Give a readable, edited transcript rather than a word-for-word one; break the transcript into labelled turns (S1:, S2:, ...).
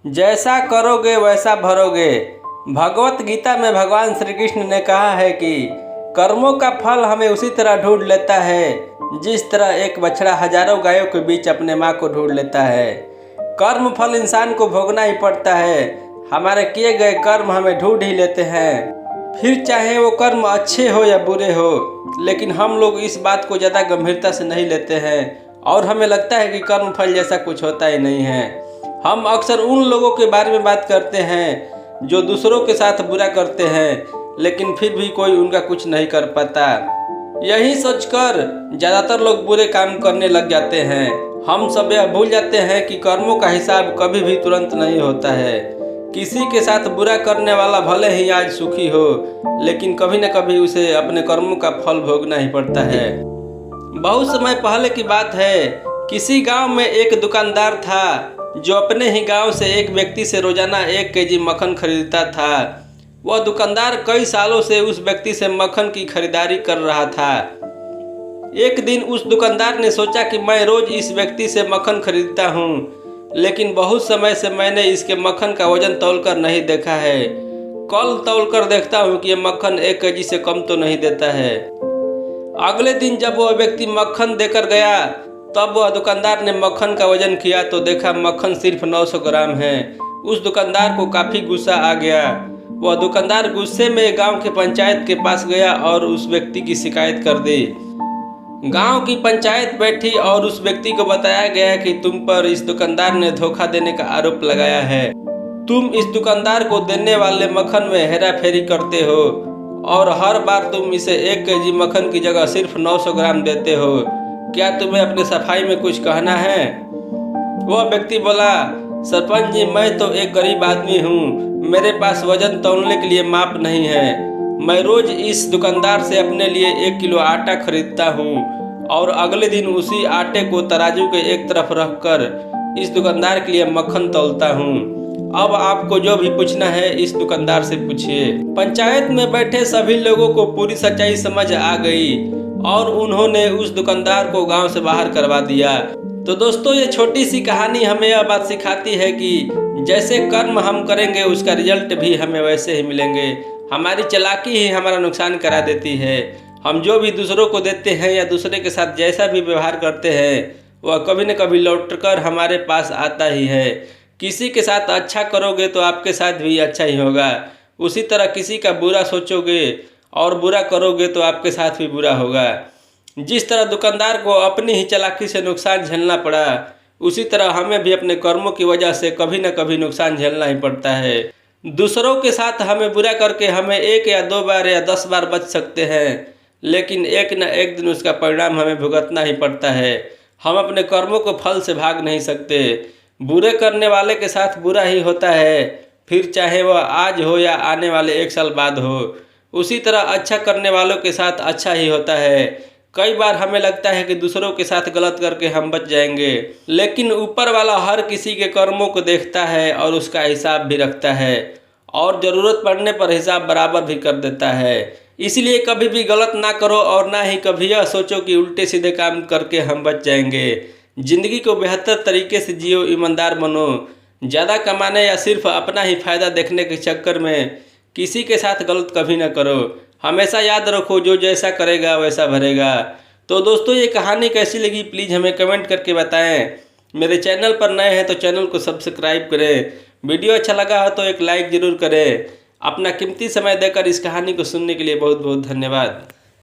S1: जैसा करोगे वैसा भरोगे। भगवत गीता में भगवान श्री कृष्ण ने कहा है कि कर्मों का फल हमें उसी तरह ढूंढ लेता है जिस तरह एक बछड़ा हजारों गायों के बीच अपने माँ को ढूंढ लेता है। कर्म फल इंसान को भोगना ही पड़ता है। हमारे किए गए कर्म हमें ढूंढ ही लेते हैं, फिर चाहे वो कर्म अच्छे हो या बुरे हो। लेकिन हम लोग इस बात को ज़्यादा गंभीरता से नहीं लेते हैं और हमें लगता है कि कर्म फल जैसा कुछ होता ही नहीं है। हम अक्सर उन लोगों के बारे में बात करते हैं जो दूसरों के साथ बुरा करते हैं, लेकिन फिर भी कोई उनका कुछ नहीं कर पाता। यही सोचकर ज़्यादातर लोग बुरे काम करने लग जाते हैं। हम सब यह भूल जाते हैं कि कर्मों का हिसाब कभी भी तुरंत नहीं होता है। किसी के साथ बुरा करने वाला भले ही आज सुखी हो, लेकिन कभी न कभी उसे अपने कर्मों का फल भोगना ही पड़ता है। बहुत समय पहले की बात है, किसी गांव में एक दुकानदार था जो अपने ही गांव से एक व्यक्ति से रोजाना 1 केजी मक्खन खरीदता था। वह दुकानदार कई सालों से उस व्यक्ति से मक्खन की खरीदारी कर रहा था। एक दिन उस दुकानदार ने सोचा कि मैं रोज इस व्यक्ति से मक्खन खरीदता हूँ, लेकिन बहुत समय से मैंने इसके मक्खन का वजन तौलकर नहीं देखा है। कल तौलकर देखता हूँ कि यह मक्खन 1 केजी से कम तो नहीं देता है। अगले दिन जब वह व्यक्ति मक्खन देकर गया, तब वह दुकानदार ने मक्खन का वजन किया तो देखा मक्खन सिर्फ 900 ग्राम है। उस दुकानदार को काफ़ी गुस्सा आ गया। वह दुकानदार गुस्से में गांव के पंचायत के पास गया और उस व्यक्ति की शिकायत कर दी। गांव की पंचायत बैठी और उस व्यक्ति को बताया गया कि तुम पर इस दुकानदार ने धोखा देने का आरोप लगाया है। तुम इस दुकानदार को देने वाले मक्खन में हेरा फेरी करते हो और हर बार तुम इसे 1 केजी मक्खन की जगह सिर्फ 900 ग्राम देते हो। क्या तुम्हें अपनी सफाई में कुछ कहना है? वह व्यक्ति बोला, सरपंच जी, मैं तो एक गरीब आदमी हूँ, मेरे पास वजन तौलने के लिए माप नहीं है। मैं रोज इस दुकानदार से अपने लिए 1 किलो आटा खरीदता हूँ और अगले दिन उसी आटे को तराजू के एक तरफ रखकर इस दुकानदार के लिए मक्खन तौलता हूँ। अब आपको जो भी पूछना है इस दुकानदार से पूछिए। पंचायत में बैठे सभी लोगों को पूरी सच्चाई समझ आ गई और उन्होंने उस दुकानदार को गांव से बाहर करवा दिया। तो दोस्तों, ये छोटी सी कहानी हमें यह बात सिखाती है कि जैसे कर्म हम करेंगे उसका रिजल्ट भी हमें वैसे ही मिलेंगे। हमारी चालाकी ही हमारा नुकसान करा देती है। हम जो भी दूसरों को देते हैं या दूसरे के साथ जैसा भी व्यवहार करते हैं वह कभी न कभी लौटकर हमारे पास आता ही है। किसी के साथ अच्छा करोगे तो आपके साथ भी अच्छा ही होगा। उसी तरह किसी का बुरा सोचोगे और बुरा करोगे तो आपके साथ भी बुरा होगा। जिस तरह दुकानदार को अपनी ही चालाकी से नुकसान झेलना पड़ा, उसी तरह हमें भी अपने कर्मों की वजह से कभी न कभी नुकसान झेलना ही पड़ता है। दूसरों के साथ हमें बुरा करके हमें 1 या 2 बार या 10 बार बच सकते हैं, लेकिन एक न एक दिन उसका परिणाम हमें भुगतना ही पड़ता है। हम अपने कर्मों को फल से भाग नहीं सकते। बुरे करने वाले के साथ बुरा ही होता है, फिर चाहे वह आज हो या आने वाले 1 साल बाद हो। उसी तरह अच्छा करने वालों के साथ अच्छा ही होता है। कई बार हमें लगता है कि दूसरों के साथ गलत करके हम बच जाएंगे, लेकिन ऊपर वाला हर किसी के कर्मों को देखता है और उसका हिसाब भी रखता है और ज़रूरत पड़ने पर हिसाब बराबर भी कर देता है। इसलिए कभी भी गलत ना करो और ना ही कभी यह सोचो कि उल्टे सीधे काम करके हम बच जाएंगे। ज़िंदगी को बेहतर तरीके से जियो, ईमानदार बनो। ज़्यादा कमाने या सिर्फ अपना ही फ़ायदा देखने के चक्कर में किसी के साथ गलत कभी ना करो। हमेशा याद रखो, जो जैसा करेगा वैसा भरेगा। तो दोस्तों, ये कहानी कैसी लगी प्लीज़ हमें कमेंट करके बताएं। मेरे चैनल पर नए हैं तो चैनल को सब्सक्राइब करें। वीडियो अच्छा लगा हो तो एक लाइक ज़रूर करें। अपना कीमती समय देकर इस कहानी को सुनने के लिए बहुत बहुत धन्यवाद।